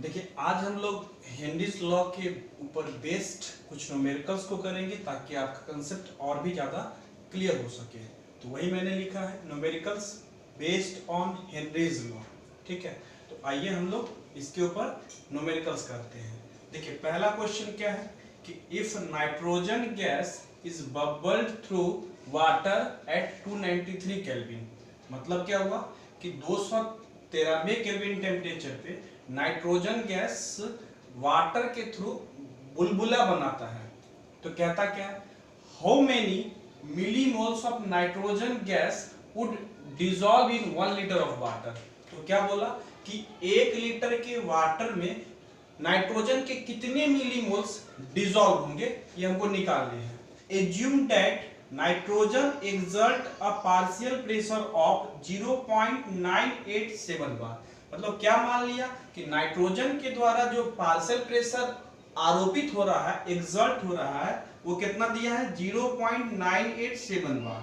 देखिए आज हम लोग हेनरीज लॉ के ऊपर बेस्ड कुछ न्यूमेरिकल्स को करेंगे ताकि आपका कंसेप्ट और भी ज़्यादा क्लियर हो सके। तो वही मैंने लिखा है numericals based on Henry's law. ठीक है, तो आइए हम लोग इसके ऊपर न्यूमेरिकल्स करते हैं। देखिए पहला क्वेश्चन क्या है कि if nitrogen gas is bubbled through water at 293 kelvin, मतलब क्या हुआ कि 293 केल्विन टेम्परेचर पे नाइट्रोजन गैस वाटर के थ्रू बुलबुला बनाता है। तो कहता क्या है, how many millimoles of nitrogen gas would dissolve in 1 litre of water. तो क्या बोला कि 1 लीटर के वाटर में नाइट्रोजन के कितने मिलीमोल्स डिसॉल्व होंगे, ये हमको निकालने हैं। Assume that nitrogen exert a partial pressure of 0.987 बार। मतलब क्या मान लिया कि नाइट्रोजन के द्वारा जो पार्शियल प्रेशर आरोपित हो रहा है, एक्सर्ट हो रहा है, वो कितना दिया है 0.987 बार।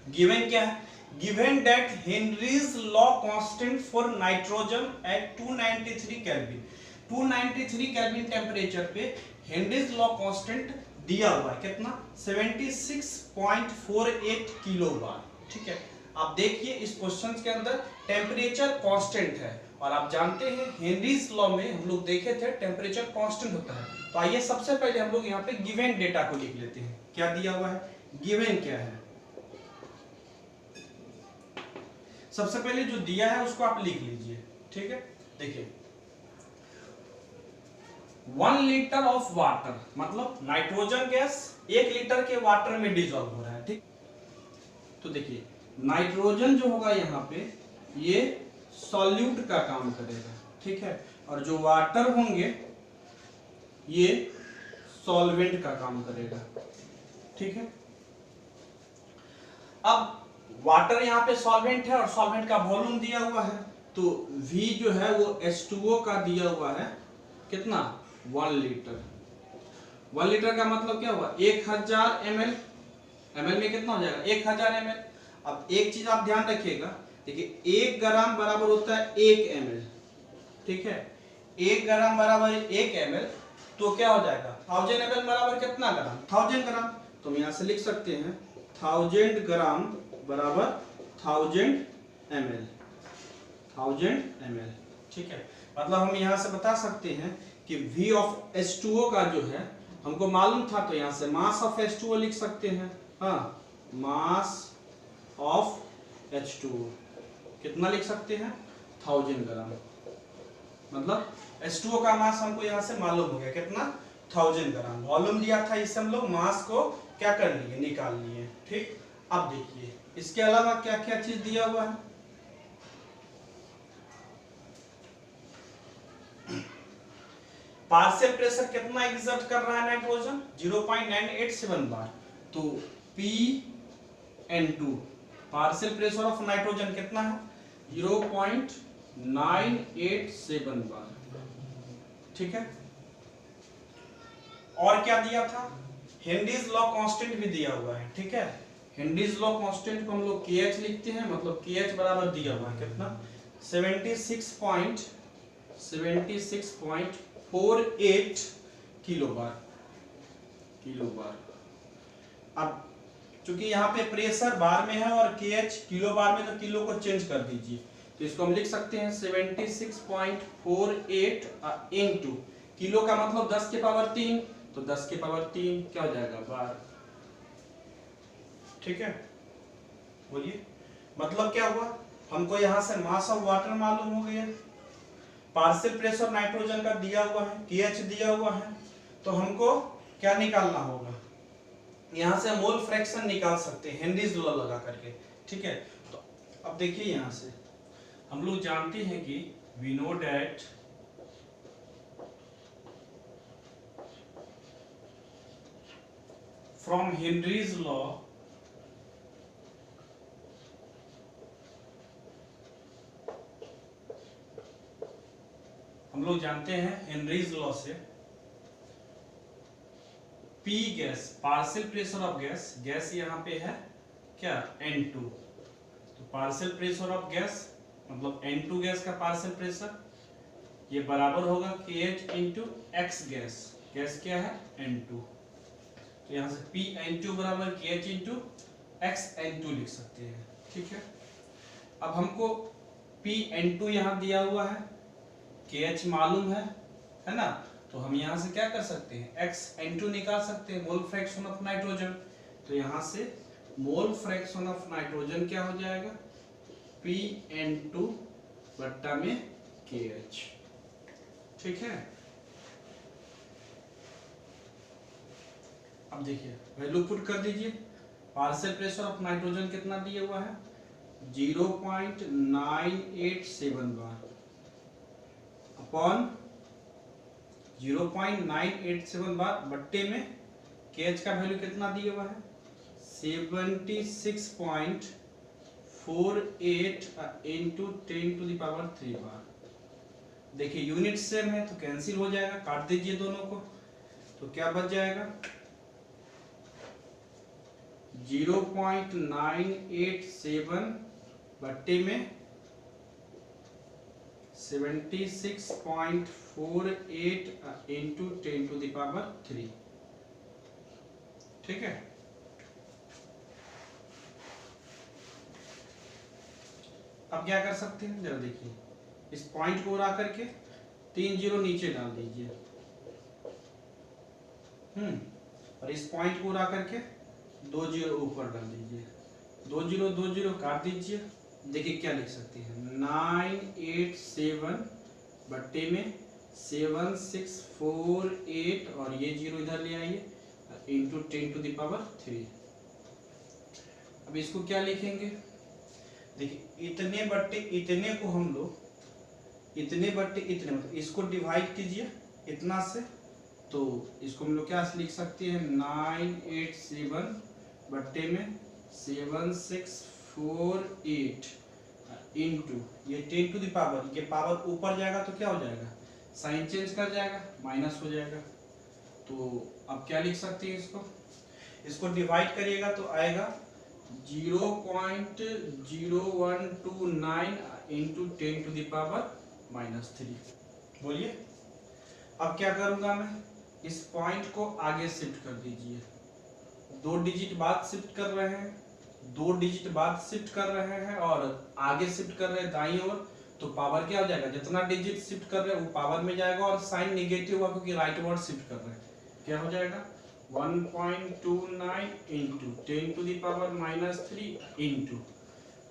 गिवन क्या है, given that Henry's law constant for nitrogen eight 293 kelvin, 293 kelvin temperature पे हेनरीज लॉ कांस्टेंट दिया हुआ है कितना 76.48 किलो बार। ठीक है, आप देखिए इस क्वेश्चन के अंदर टेम्परेचर कांस्टेंट है और आप जानते हैं हेनरीज लॉ में हम लोग देखे थे टेम्परेचर कांस्टेंट होता है। तो आइए सबसे पहले हम लोग यहाँ पे गिवन डेटा को लिख लेते हैं। क्या दिया हुआ है, गिवन क्या है, सबसे पहले जो दिया है उसको आप लिख लीजिए। ठीक है, देखिए 1 लीटर ऑफ वाटर, मतलब नाइट्रोजन गैस 1 लीटर के वाटर में डिसॉल्व हो रहा है। ठीक, तो देखिए नाइट्रोजन जो होगा यहाँ पे ये सॉल्यूट का काम करेगा। ठीक है, और जो वाटर होंगे ये सॉल्वेंट का काम करेगा। ठीक है, अब वाटर यहाँ पे सॉल्वेंट है और सॉल्वेंट का वॉल्यूम दिया हुआ है, तो V जो है वो H2O का दिया हुआ है कितना 1 लीटर। 1 लीटर का मतलब क्या हुआ 1000 ml, ml में कितना हो जाएगा 1000 ml। अब एक चीज आप ध्यान रखिएगा, देखिए 1 ग्राम बराबर होता है 1 ml। ठीक है, 1 ग्राम बराबर 1 ml, तो क्या हो जाएगा 1000 ml बराबर कितना ग्राम 1000 ग्राम। तो हम यहाँ से लिख सकते हैं 1000 ग्राम बराबर 1000 ml, 1000 ml। ठीक है, मतलब हम यहाँ से बता सकते हैं कि V ऑफ H2O का जो है हमको मालूम था, तो यहाँ से मास ऑफ H2O लिख सकते हैं। हाँ, मास ऑफ H2O कितना लिख सकते हैं 1000 ग्राम, मतलब H2O का मास हमको यहाँ से मालूम हो गया कितना 1000 ग्राम। वॉल्यूम दिया था, इससे हम लोग मास को क्या कर लिए निकाल लिए। ठीक, अब देखिए इसके अलावा क्या क्या चीज दिया हुआ है। पार्शियल प्रेशर कितना एक्सर्ट कर रहा है नाइट्रोजन 0.987 बार। तो Pn2 partial pressure of nitrogen कितना है 0.987 बार। ठीक है, और क्या दिया था, हेनरीज लॉ कांस्टेंट भी दिया हुआ है। ठीक है, हेनरीज लॉ कांस्टेंट को हम लोग KH लिखते हैं, मतलब KH बराबर दिया हुआ है कितना 76.48 किलो बार। अब चूंकि यहाँ पे प्रेशर बार में है और KH किलो बार में, तो किलो को चेंज कर दीजिए, तो इसको हम लिख सकते हैं 76.48 इनटू किलो का मतलब 10 के पावर 3, तो 10 के पावर 3 क्या हो जाएगा बार। ठीक है, बोलिए मतलब क्या हुआ, हमको यहाँ से मास ऑफ वाटर मालूम हो गया, पार्शियल प्रेशर नाइट्रोजन का दिया हुआ है, KH दिया हुआ है, तो हमको क्या निकालना होगा, यहाँ से मोल फ्रैक्शन निकाल सकते हैं हेनरीज लॉ लगा करके। ठीक है, तो अब देखिए यहाँ से हम लोग जानते हैं कि we know that from Henry's law हम लोग जानते हैं हेनरीज लॉ से P gas partial pressure of gas, gas यहाँ पे है क्या N2, तो पार्शियल प्रेशर ऑफ गैस मतलब N2 गैस का पार्शियल प्रेशर ये बराबर होगा KH into x gas, gas क्या है N2, तो यहाँ से PN2 बराबर KH इंटू एक्स N2 लिख सकते हैं। ठीक है, अब हमको PN2 यहाँ दिया हुआ है, KH मालूम है ना, तो हम यहाँ से क्या कर सकते हैं XN2 निकाल सकते हैं, मोल फ्रैक्शन ऑफ नाइट्रोजन। तो यहाँ से मोल फ्रैक्शन ऑफ नाइट्रोजन क्या हो जाएगा PN2 बट्टा में KH। ठीक है, अब देखिए वैल्यू पुट कर दीजिए, पार्शियल प्रेशर ऑफ नाइट्रोजन कितना दिया हुआ है 0.987 बार अपॉन 0.987 बार बट्टे में KH का वैल्यू कितना दिया हुआ है 76.48 इंटू 10⁻³ बार। देखिए यूनिट सेम है तो कैंसिल हो जाएगा, काट दीजिए दोनों को, तो क्या बच जाएगा 0.987 बट्टे में 76.48 इंटू 10⁻³। ठीक है, अब क्या कर सकते हैं जरा देखिए, इस पॉइंट को उड़ा करके 3 जीरो नीचे डाल दीजिए, और इस पॉइंट को उड़ा करके 2 जीरो ऊपर डाल दीजिए, 2 जीरो काट दीजिए। देखिए क्या लिख सकते हैं 987 बट्टे में 7648 और ये जीरो इधर ले आइए इंटू 10⁻³। अब इसको क्या लिखेंगे, देखिए इतने बट्टे इतने को हम लोग इतने बट्टे इतने मतलब इसको डिवाइड कीजिए इतना से, तो इसको हम लोग क्या लिख सकते हैं 987 बट्टे में 7648 इंटू ये 10⁻, ये पावर ऊपर जाएगा तो क्या हो जाएगा साइन चेंज कर जाएगा माइनस हो जाएगा। तो अब क्या लिख सकते हैं इसको डिवाइड करिएगा तो आएगा 0.0129 इंटू 10⁻⁻3। बोलिए अब क्या करूंगा मैं, इस पॉइंट को आगे शिफ्ट कर दीजिए, 2 डिजिट बाद शिफ्ट कर रहे हैं, 2 डिजिट बाद शिफ्ट कर रहे हैं और आगे शिफ्ट कर रहे हैं दाईं ओर, तो पावर क्या हो जाएगा जितना डिजिट शिफ्ट कर रहे हैं वो पावर में जाएगा और साइन नेगेटिव होगा क्योंकि राइट वर्ड शिफ्ट कर रहे हैं, क्या हो जाएगा 1.29 इंटू 10⁻³ इंटू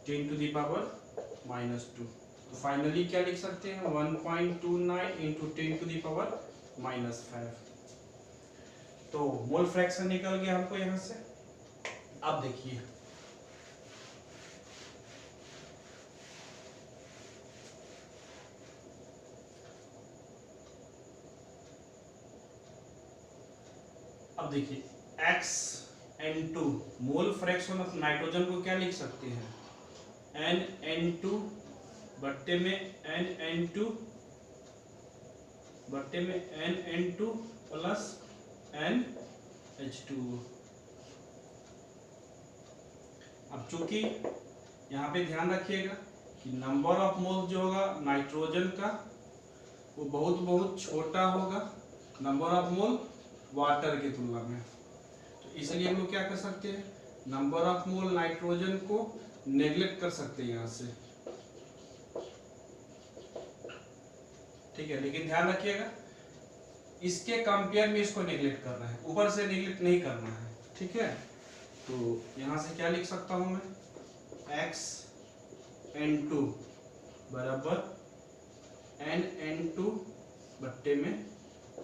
10⁻²। तो फाइनली क्या लिख सकते हैं 1.29 इंटू 10⁻⁻5। तो मोल फ्रैक्शन निकल गया हमको यहां से। अब देखिए XN2 mole fraction of nitrogen को क्या लिख सकते हैं NN2 बट्टे में NN2 बट्टे में NN2 प्लस NH2। अब चूंकि यहाँ पे ध्यान रखिएगा कि नंबर ऑफ मोल जो होगा नाइट्रोजन का वो बहुत छोटा होगा नंबर ऑफ मोल वाटर की तुलना में, तो इसलिए हम लोग क्या कर सकते हैं नंबर ऑफ मोल नाइट्रोजन को नेग्लेक्ट कर सकते हैं यहाँ से। ठीक है, लेकिन ध्यान रखिएगा इसके कंपेयर में इसको नेग्लेक्ट करना है, ऊपर से नेग्लेक्ट नहीं करना है। ठीक है, तो यहाँ से क्या लिख सकता हूँ मैं XN2 बराबर NN2 बट्टे में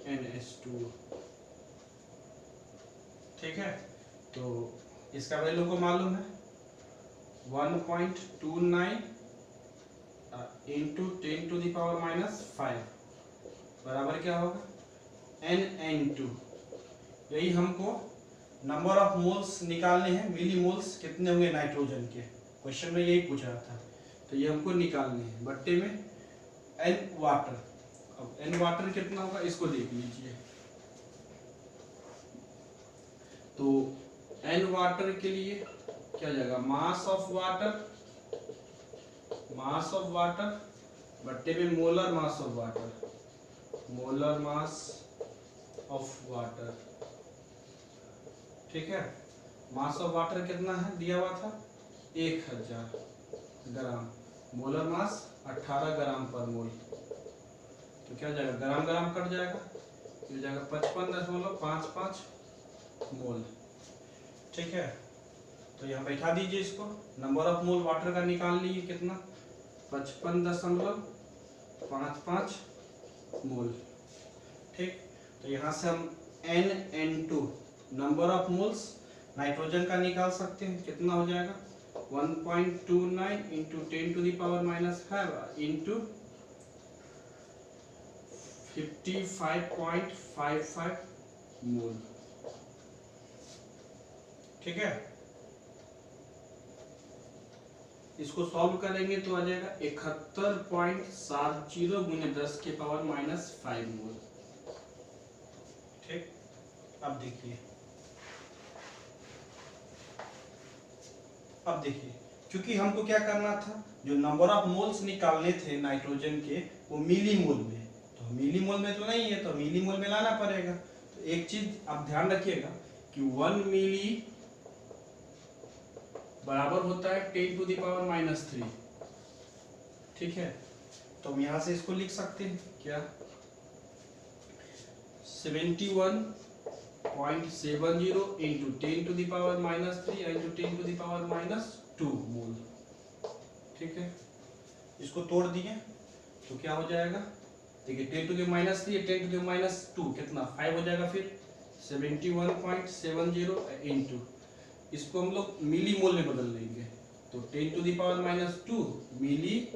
NH2। ठीक है, तो इसका वैल्यू को मालूम है 1.29 इंटू 10⁻⁻5 बराबर क्या होगा NN2। यही हमको नंबर ऑफ मोल्स निकालने हैं, मिली मोल्स कितने होंगे नाइट्रोजन के, क्वेश्चन में यही पूछ रहा था, तो ये हमको निकालने हैं बट्टे में N वाटर। अब N वाटर कितना होगा इसको देख लीजिए, तो N वाटर के लिए क्या जाएगा मास ऑफ वाटर बट्टे में molar mass of water, molar mass of water, ठीक है। मास ऑफ वाटर कितना है दिया हुआ था 1000 ग्राम, मोलर मास 18 ग्राम पर मोल, तो क्या हो जाएगा ग्राम ग्राम कट जाएगा, मिल जाएगा 55.55 मोल, ठीक है। तो यहाँ बैठा दीजिए इसको, नंबर ऑफ मोल वाटर का निकाल लीजिए कितना 55.55 मोल, ठीक। तो यहाँ से हम NN2 number of moles nitrogen का निकाल सकते हैं, कितना हो जाएगा 1.29 इंटू 10⁻⁻5 इंटू 55.55 मोल, ठीक है। इसको सॉल्व करेंगे तो आ जाएगा 71.70 गुने 10⁻⁻5 मोल, ठीक। अब देखिए क्योंकि हमको क्या करना था, जो नंबर ऑफ मोल्स निकालने थे नाइट्रोजन के वो मिली मोल में, तो मिली मोल में तो नहीं है, तो मिली मोल में लाना पड़ेगा। तो एक चीज आप ध्यान रखिएगा कि 1 मिली बराबर होता है 10⁻⁻3, ठीक है। तो हम यहां से इसको लिख सकते हैं क्या 71.70 इंटू 10⁻⁻3 इंटू 10⁻⁻2 मोल, ठीक है। इसको तोड़ दिए तो क्या हो जाएगा, देखिए 10⁻³ 10⁻² कितना 5 हो जाएगा, फिर 71.70 इंटू इसको हम लोग मिली मोल में बदल लेंगे, तो 10⁻² मिली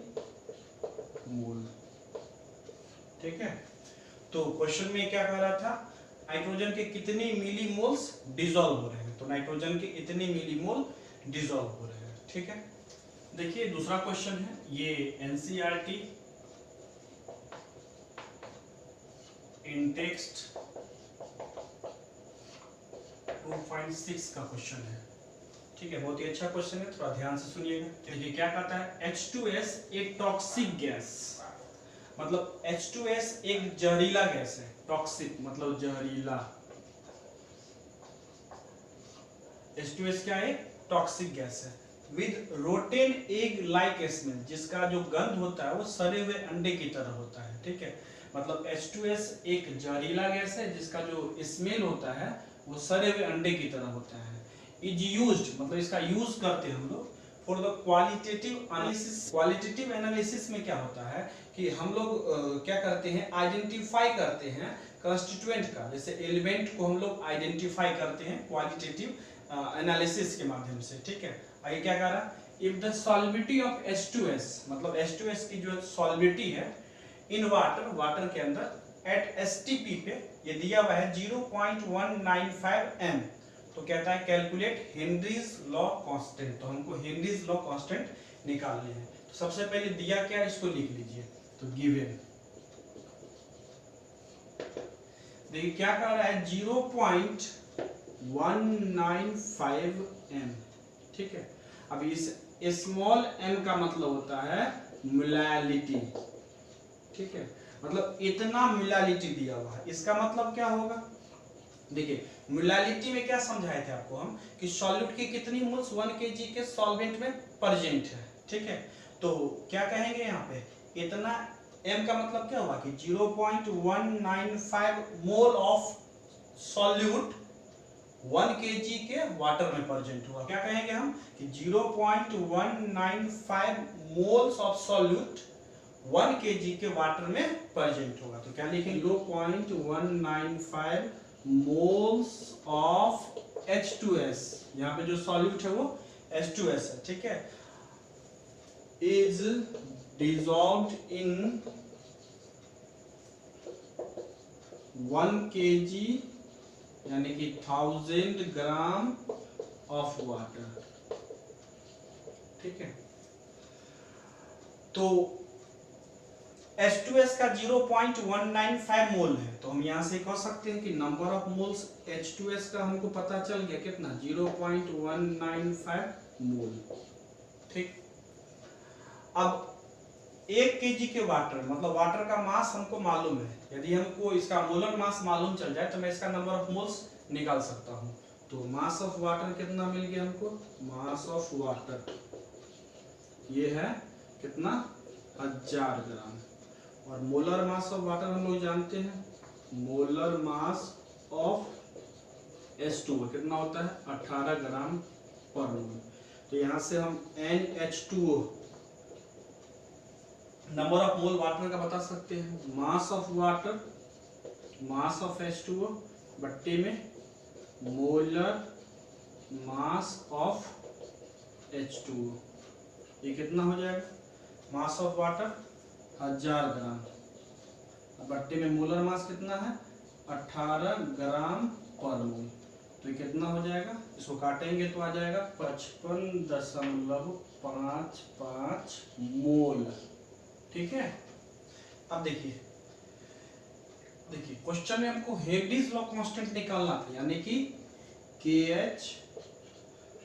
मोल, ठीक है। तो क्वेश्चन में क्या कह रहा था, नाइट्रोजन के कितने मिली मोल्स डिसॉल्व हो रहे हैं, तो नाइट्रोजन के इतने मिली मोल डिसॉल्व हो रहे हैं, ठीक है। देखिए दूसरा क्वेश्चन है, ये NCERT इन टेक्स्ट 2.6 का क्वेश्चन है, ठीक है। बहुत ही अच्छा क्वेश्चन है, थोड़ा ध्यान से सुनिएगा। देखिए क्या कहता है, H2S एक टॉक्सिक गैस, मतलब H2S एक जहरीला गैस है, टॉक्सिक मतलब जहरीला, H2S क्या है टॉक्सिक गैस है, with rotten egg like smell, जिसका जो गंध होता है वो सड़े हुए अंडे की तरह होता है, ठीक है। मतलब H2S एक जहरीला गैस है जिसका जो स्मेल होता है वो सड़े हुए अंडे की तरह होता है। इज यूज्ड मतलब इसका यूज करते हैं हम लोग for the qualitative analysis. Qualitative analysis में क्या होता है कि हम लोग क्या करते हैं, आइडेंटिफाई करते हैं कंस्टिट्यूएंट का, जैसे एलिमेंट को हम लोग आइडेंटिफाई करते हैं क्वालिटेटिव एनालिसिस के माध्यम से, ठीक है। आगे क्या कह रहा है, इफ द सॉल्बिलिटी ऑफ H2S मतलब H2S की जो सॉल्बिलिटी है इन वाटर, वाटर के अंदर एट STP पे ये दिया हुआ है 0.195 m, तो कहता है कैलकुलेट हेनरीज लॉ कांस्टेंट, तो हमको हेनरीज लॉ कांस्टेंट निकालने हैं। तो सबसे पहले दिया क्या है इसको लिख लीजिए, तो गिवन देखिए क्या कर रहा है 0.195 m, ठीक है। अब इस स्मॉल m का मतलब होता है मोलैलिटी, ठीक है, मतलब इतना मोलैलिटी दिया हुआ है, इसका मतलब क्या होगा, देखिए मोलैलिटी में क्या समझाए थे आपको हम कि सॉल्यूट की कितनी मोल्स 1 kg के सॉल्वेंट में प्रेजेंट है, ठीक है। तो क्या कहेंगे यहाँ पे इतना m का मतलब क्या हुआ कि 0.195 मोल ऑफ सॉल्यूट 1 kg के वाटर में प्रेजेंट हुआ, क्या कहेंगे हम कि 0.195 मोल्स ऑफ सॉल्यूट 1 kg के वाटर में प्रेजेंट होगा, तो क्या लिखेंगे 0.195 मोल्स ऑफ H2S, यहाँ पे जो सॉल्यूट है वो H2S है, ठीक है, इज डिसॉल्व्ड इन 1 kg यानी कि 1000 ग्राम ऑफ वाटर, ठीक है। तो H2S का 0.195 मोल है, तो हम यहां से कह सकते हैं कि नंबर ऑफ मोल्स H2S का हमको पता चल गया कितना 0.195 मोल, ठीक। अब 1 kg के वाटर, मतलब वाटर का मास हमको मालूम है, यदि हमको इसका मोलर मास मालूम चल जाए तो मैं इसका नंबर ऑफ मोल्स निकाल सकता हूं। तो मास ऑफ वाटर कितना मिल गया हमको, मास ऑफ वाटर ये है कितना 1000 ग्राम, और मोलर मास ऑफ वाटर हम लोग जानते हैं, मोलर मास ऑफ H2O कितना होता है 18 ग्राम पर मोल। तो यहां से हम NH2O number of mole water का बता सकते हैं, mass of water, mass of H2O बट्टे में मोलर मास ऑफ H2O, ये कितना हो जाएगा, मास ऑफ वाटर 1000 ग्राम बट्टे में मोलर मास कितना है 18 ग्राम पर मोल। तो ये कितना हो जाएगा, इसको काटेंगे तो आ जाएगा 55.55 मोल। ठीक है, अब देखिए क्वेश्चन में हमको हेनरीज लॉ कांस्टेंट निकालना था, यानी कि KH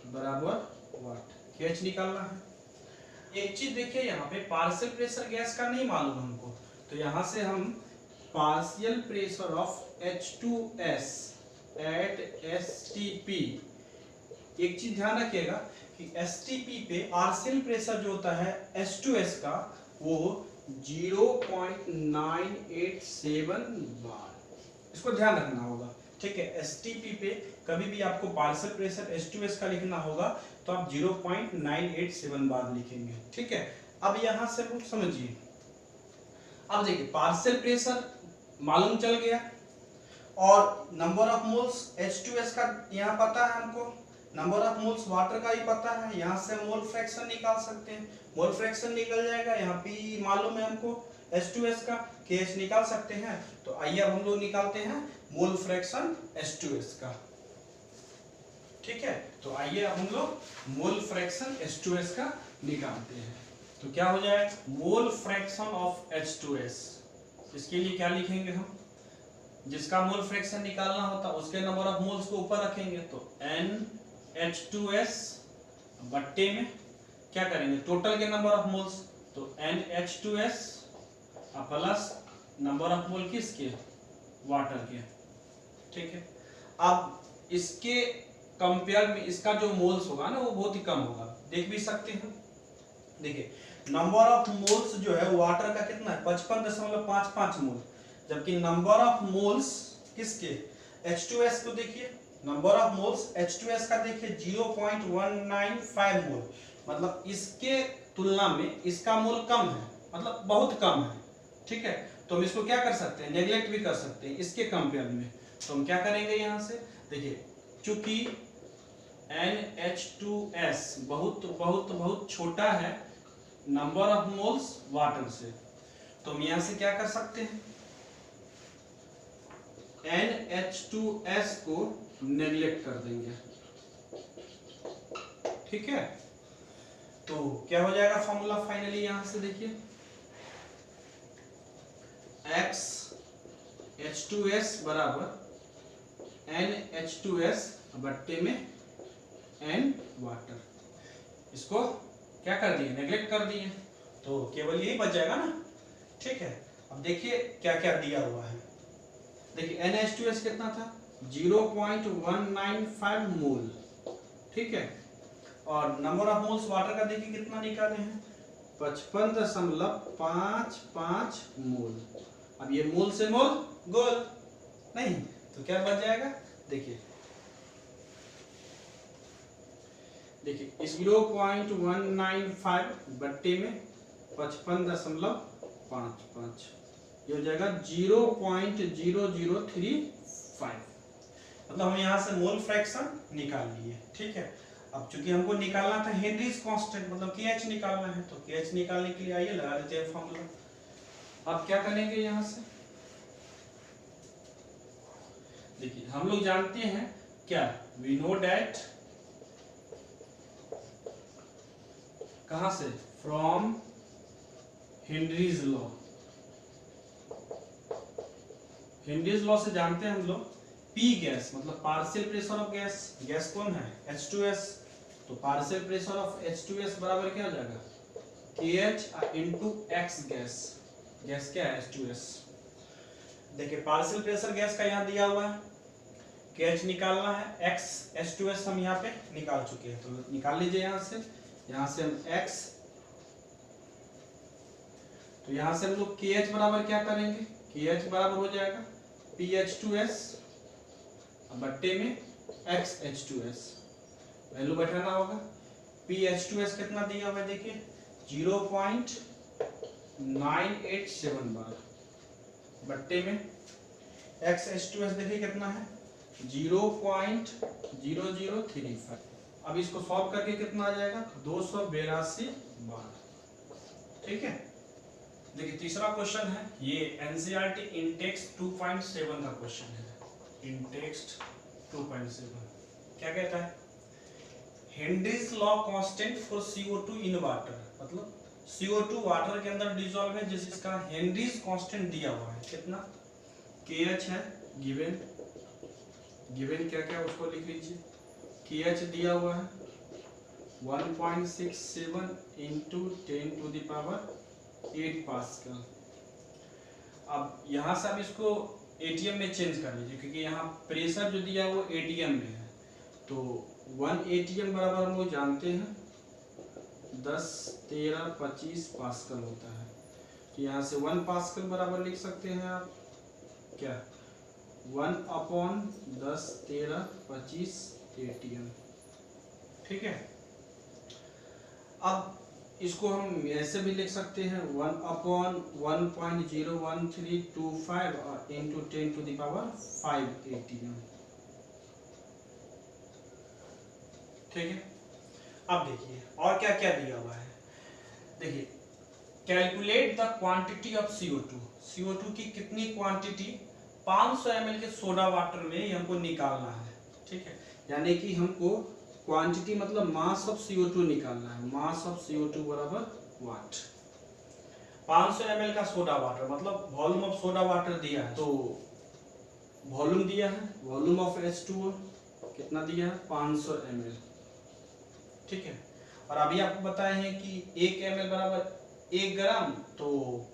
बराबर वाट, KH निकालना है। एक चीज देखिए, यहाँ पे पार्शियल प्रेशर गैस का नहीं मालूम हमको, तो यहाँ से हम partial pressure of H2S at STP, एक चीज ध्यान रखिएगा कि STP पे पार्शियल प्रेशर जो होता है H2S का वो 0.987 बार, इसको ध्यान रखना होगा। ठीक है, STP पे कभी भी आपको पार्शियल प्रेशर H2S का लिखना होगा तो आप 0.987 बार लिखेंगे। ठीक है, अब यहां से लोग समझिए, अब देखिए पार्शियल प्रेशर मालूम चल गया और नंबर ऑफ मोल्स H2S का यहाँ पता है हमको, नंबर ऑफ मोल्स वाटर का ही पता है, यहाँ से मोल फ्रैक्शन निकाल सकते हैं, मोल फ्रैक्शन निकल जाएगा, यहाँ पे मालूम है हमको H2S का, KH निकाल सकते हैं। तो आइए अब हम लोग निकालते हैं मोल फ्रैक्शन H2S का। ठीक है, तो आइए अब हम लोग मोल फ्रैक्शन H2S का निकालते हैं। तो क्या हो जाए, मोल फ्रैक्शन ऑफ H2S, इसके लिए क्या लिखेंगे हम, जिसका मोल फ्रैक्शन निकालना होता है उसके नंबर ऑफ मोल्स को ऊपर रखेंगे, तो NH2S बट्टे में क्या करेंगे टोटल के नंबर ऑफ मोल्स, तो NH2S plus number of mole किसके, वाटर के। ठीक है, अब इसके कंपेयर में इसका जो मोल्स होगा ना वो बहुत ही कम होगा, देख भी सकते हैं। देखिए नंबर ऑफ मोल्स जो है वाटर का कितना है 55.55 मोल, जबकि नंबर ऑफ मोल्स किसके H2S को देखिए, नंबर ऑफ मोल्स H2S का देखिए 0.195 मोल, मतलब इसके तुलना में इसका मोल कम है, मतलब बहुत कम है। ठीक है, तो हम इसको क्या कर सकते हैं, नेग्लेक्ट भी कर सकते हैं इसके कंपेयर में। तो हम क्या करेंगे यहाँ से, देखिए चूंकि NH2S बहुत बहुत बहुत छोटा है नंबर ऑफ मोल्स वाटर से, तो हम यहाँ से क्या कर सकते हैं, NH2S को नेग्लेक्ट कर देंगे। ठीक है, तो क्या हो जाएगा फॉर्मूला फाइनली, यहां से देखिए X H2S बराबर NH2S बट्टे में N वाटर, इसको क्या कर दिए, नेग्लेक्ट कर दिए, तो केवल यही बच जाएगा ना। ठीक है, अब देखिए क्या क्या दिया हुआ है, देखिए NH2S कितना था 0.195 मोल। ठीक है, और नंबर ऑफ मोल्स वाटर का देखिए कितना निकाले हैं 55.55 मोल। अब ये मोल से मोल गोल नहीं, तो क्या बच जाएगा, देखिए 0.195 बट्टे में 55.55, ये हो जाएगा 0.0035, मतलब हम यहाँ से मोल फ्रैक्शन निकाल लिए। ठीक है, अब चूंकि हमको निकालना था हेनरीज कांस्टेंट, मतलब KH निकालना है, तो KH निकालने के लिए आइए लगा देते हैं फॉर्मूला। अब क्या करेंगे यहाँ से, देखिए हम लोग जानते हैं क्या, वी नो डैट, कहां से, from Henry's law, Henrys law से जानते हैं हम लोग P गैस मतलब partial pressure of gas, gas कौन है H2S, तो पार्शियल प्रेशर ऑफ H2S बराबर क्या हो जाएगा KH into x gas, gas क्या है H2S। देखिए पार्शियल प्रेशर गैस का यहाँ दिया हुआ है, KH निकालना है, x H2S हम यहाँ पे निकाल चुके हैं, तो निकाल लीजिए यहाँ से हम x, तो यहाँ से हम लोग KH बराबर क्या करेंगे, KH बराबर हो जाएगा PH2S बट्टे में XH2S, वैल्यू बैठाना होगा। PH2S कितना दिया हुआ है देखिए 0.987 बार बट्टे में XH2S देखिए कितना है 0.0035। अब इसको सॉल्व करके कितना आ जाएगा 282 बार। ठीक है, देखिए तीसरा क्वेश्चन है, ये एनसीईआरटी इंटेक्स 2.7 का क्वेश्चन है। इंटेक्स 2.7 क्या कहता है, Henry's law constant for CO2 in water, मतलब CO2 वाटर के अंदर डिसॉल्व है जिसका हेनरीज कांस्टेंट दिया हुआ है, कितना KH है गिवन क्या क्या उसको लिख लीजिए, KH दिया हुआ है 1.67 इंटू 10⁸ पास्कल। अब यहाँ से आप इसको ATM में चेंज कर लीजिए, क्योंकि यहाँ प्रेशर जो दिया है वो ATM में है, तो 1 ATM बराबर हम लोग जानते हैं 10⁻⁻25 पास्कल होता है, तो यहाँ से 1 पास्कल बराबर लिख सकते हैं आप क्या 1/10⁻25 ATM। ठीक है, अब इसको हम ऐसे भी लिख सकते हैं 1/1.01325 इंटू 10⁵ ATM। ठीक है, अब देखिए और क्या क्या दिया हुआ है, देखिए calculate the quantity of CO2 की कितनी क्वांटिटी 500 ml के सोडा वाटर में हमको निकालना है। ठीक है, यानी कि हमको क्वांटिटी मतलब मास ऑफ CO2 निकालना है, मास ऑफ CO2 बराबर वाट। 500 ml का सोडा वाटर मतलब वॉल्यूम ऑफ सोडा वाटर दिया है, तो वॉल्यूम दिया है, वॉल्यूम ऑफ H2O कितना दिया है 500 ml। ठीक है, और अभी आपको बताए हैं कि 1 ml बराबर 1 ग्राम, तो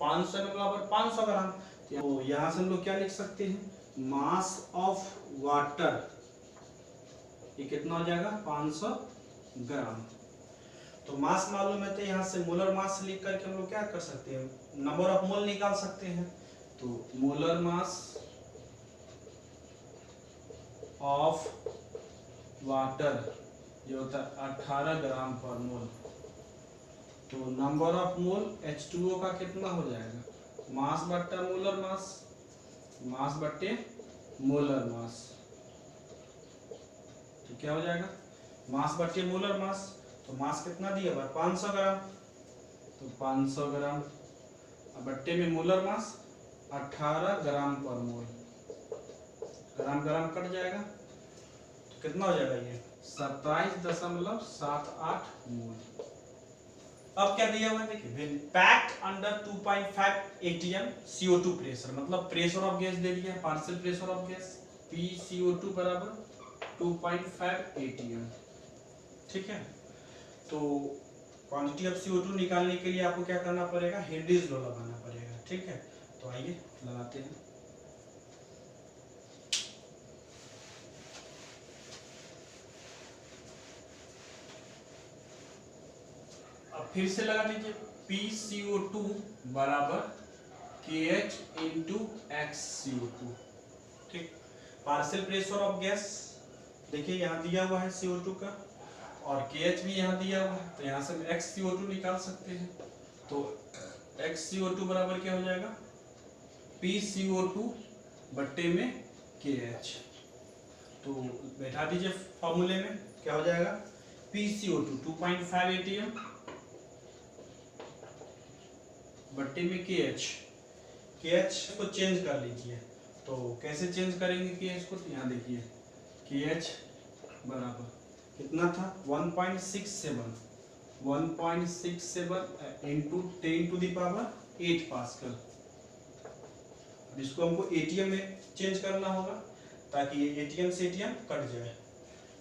500 ml बराबर 500 ग्राम, तो यहाँ से हम लोग क्या लिख सकते हैं मास ऑफ वाटर, ये कितना हो जाएगा 500 ग्राम। तो मास मालूम है तो यहाँ से मोलर मास लिख करके हम लोग क्या कर सकते हैं नंबर ऑफ मोल निकाल सकते हैं, तो मोलर मास ऑफ वाटर ये होता है 18 ग्राम पर मोल, तो नंबर ऑफ मोल H2O का कितना हो जाएगा मास बट्टा मोलर मास, मास बट्टे मोलर मास, तो क्या हो जाएगा मास बट्टे मोलर मास, तो मास कितना दिया हुआ 500 ग्राम, तो 500 ग्राम बट्टे में मोलर मास 18 ग्राम पर मोल, ग्राम ग्राम कट जाएगा तो कितना हो जाएगा ये 27.78 मोल। अब क्या दिया हुआ है देखिए when packed under 2.5 ATM CO2 pressure, मतलब प्रेशर ऑफ गैस दे दिया है, partial pressure of gas PCO2 बराबर 2.5 ATM। ठीक है, तो क्वांटिटी ऑफ CO2 निकालने के लिए आपको क्या करना पड़ेगा हेनरीज लॉ लगाना पड़ेगा। ठीक है, तो आइए लगाते हैं। फिर से लगा लीजिए PCO2 बराबर KH इंटू XCO2। ठीक, पार्शियल प्रेशर ऑफ गैस देखिए यहाँ दिया हुआ है CO2 का, और KH भी यहाँ दिया हुआ है, तो यहाँ से हम XCO2 निकाल सकते हैं, तो XCO2 बराबर क्या हो जाएगा PCO2 बट्टे में KH, तो बैठा दीजिए फॉर्मूले में, क्या हो जाएगा PCO2 2.5 ATM बट्टे में KH को चेंज कर लीजिए, तो कैसे चेंज करेंगे KH को, तो यहाँ देखिए KH बराबर कितना था 1.67 इंटू 10⁸ पास्कल। अब इसको हमको ATM में चेंज करना होगा ताकि ये ATM से ATM कट जाए,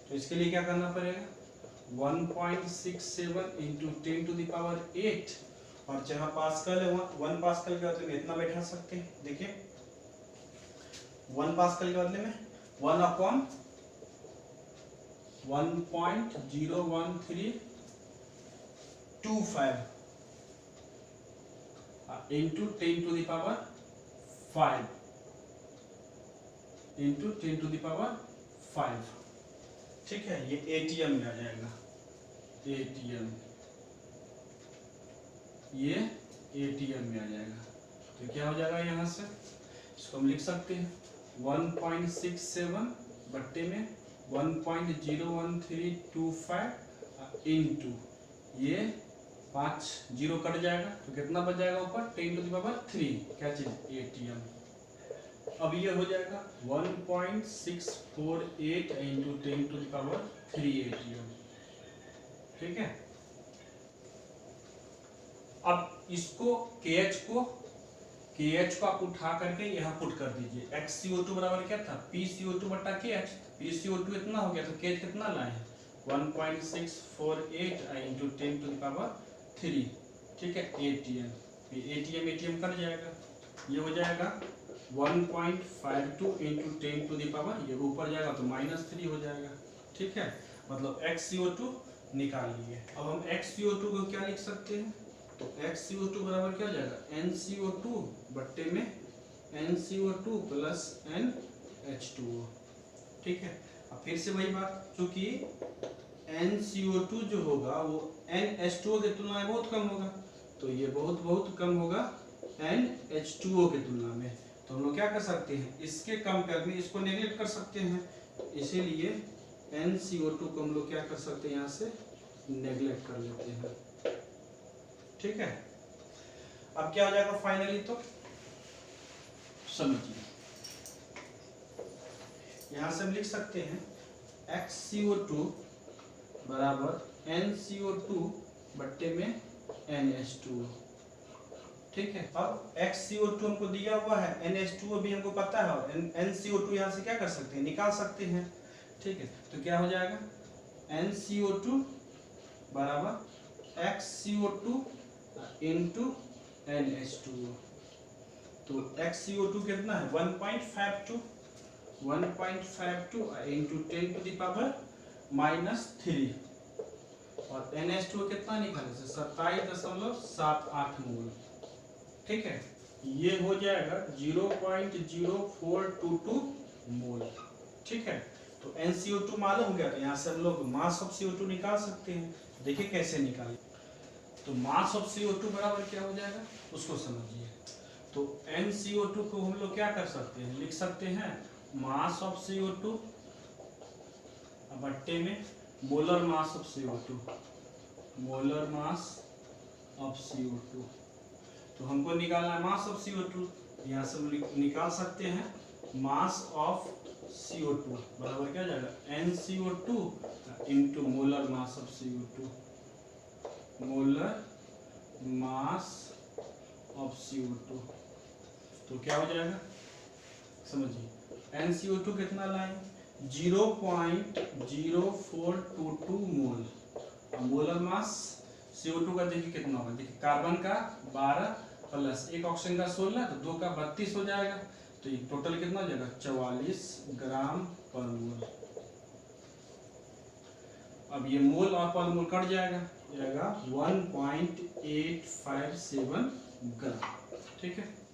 तो इसके लिए क्या करना पड़ेगा 1.67 इंटू 10 टू द पावर 8, और जहां पास्कल है वहां 1 पास्कल के बदले में इतना बैठा सकते हैं। देखिए 1 पास्कल के बदले में 1 upon 1.01325 into 10 to the power 5 into 10 to the power 5। ठीक है, ये एटीएम में आ जाएगा, एटीएम, ये एटीएम में आ जाएगा। तो क्या हो जाएगा यहाँ से, इसको हम लिख सकते हैं 1.67 बट्टे में 1.01325 इंटू ये 5 जीरो कट जाएगा, तो कितना बच जाएगा ऊपर 10 टू द पावर 3, क्या चीज, एटीएम। अब ये हो जाएगा 1.648 into 10 to the power 3 atm. ठीक है, अब इसको KH को आप उठा करके यहाँ पुट कर दीजिए। XCO2 बराबर क्या था, PCO2 बटा KH। PCO2 इतना हो गया तो KH कितना लाए हैं 1.648 इंटू 10 टू द पावर 3। ठीक है, एटीएम, एटीएम कट जाएगा, ये हो जाएगा 1.52 इंटू 10 टू द पावर, ये ऊपर जाएगा तो -3 हो जाएगा। ठीक है, मतलब XCO2 निकाल लिए। अब हम XCO2 को क्या लिख सकते हैं, तो XCO2 बराबर क्या हो जाएगा NCO2 बट्टे में NCO2 प्लस NH2O। ठीक है, अब फिर से वही बात, क्योंकि NCO2 जो होगा वो NH2O की तुलना में बहुत कम होगा, तो ये बहुत कम होगा NH2O की तुलना में। तो हम लोग क्या कर सकते हैं, इसके कंपेयर में इसको नेगलेक्ट कर सकते हैं, इसीलिए NCO2 को हम लोग क्या कर सकते हैं, यहाँ से नेगलेक्ट कर लेते हैं। ठीक है, अब क्या हो जाएगा फाइनली, तो समझिए यहां से हम लिख सकते हैं XCO2 बराबर NCO2 बट्टे में NH2O। ठीक है, अब XCO2 हमको दिया हुआ है, NH2O भी हमको पता है, और NCO2 यहां से क्या कर सकते हैं, निकाल सकते हैं। ठीक है, तो क्या हो जाएगा NCO2 बराबर XCO2 इंटू NH2O। तो XCO2 कितना है 1.52 इंटू 10 टू द पावर -3, और NH2O कितना निकाले, 27.78 मोल। ठीक है, ये हो जाएगा 0.0422 मोल। ठीक है, तो NCO2 मालूम हो गया, तो यहाँ से हम लोग मास ऑफ CO2 निकाल सकते हैं। देखिए कैसे निकालें, तो मास ऑफ CO2 बराबर क्या हो जाएगा, उसको समझिए। तो NCO2 को हम लोग क्या कर सकते हैं, लिख सकते हैं मास ऑफ CO2 बट्टे में molar mass of CO2, molar mass of CO2। तो हमको निकालना है मास ऑफ CO2, यहाँ से हम निकाल सकते हैं मास ऑफ CO2 बराबर क्या हो जाएगा NCO2 into molar mass of CO2, molar mass of CO2। तो क्या हो जाएगा, समझिए NCO2 कितना लाए 0.0422 मोल, मोलर मास CO2 का देखिए कितना होगा, देखिए कार्बन का 12 प्लस एक ऑक्सीजन का 16, तो 2 का 32 हो जाएगा, तो ये टोटल कितना हो जाएगा 44 ग्राम पर मोल। अब ये मोल और पर मोल कट जाएगा, 1.857 ग्राम। ठीक है।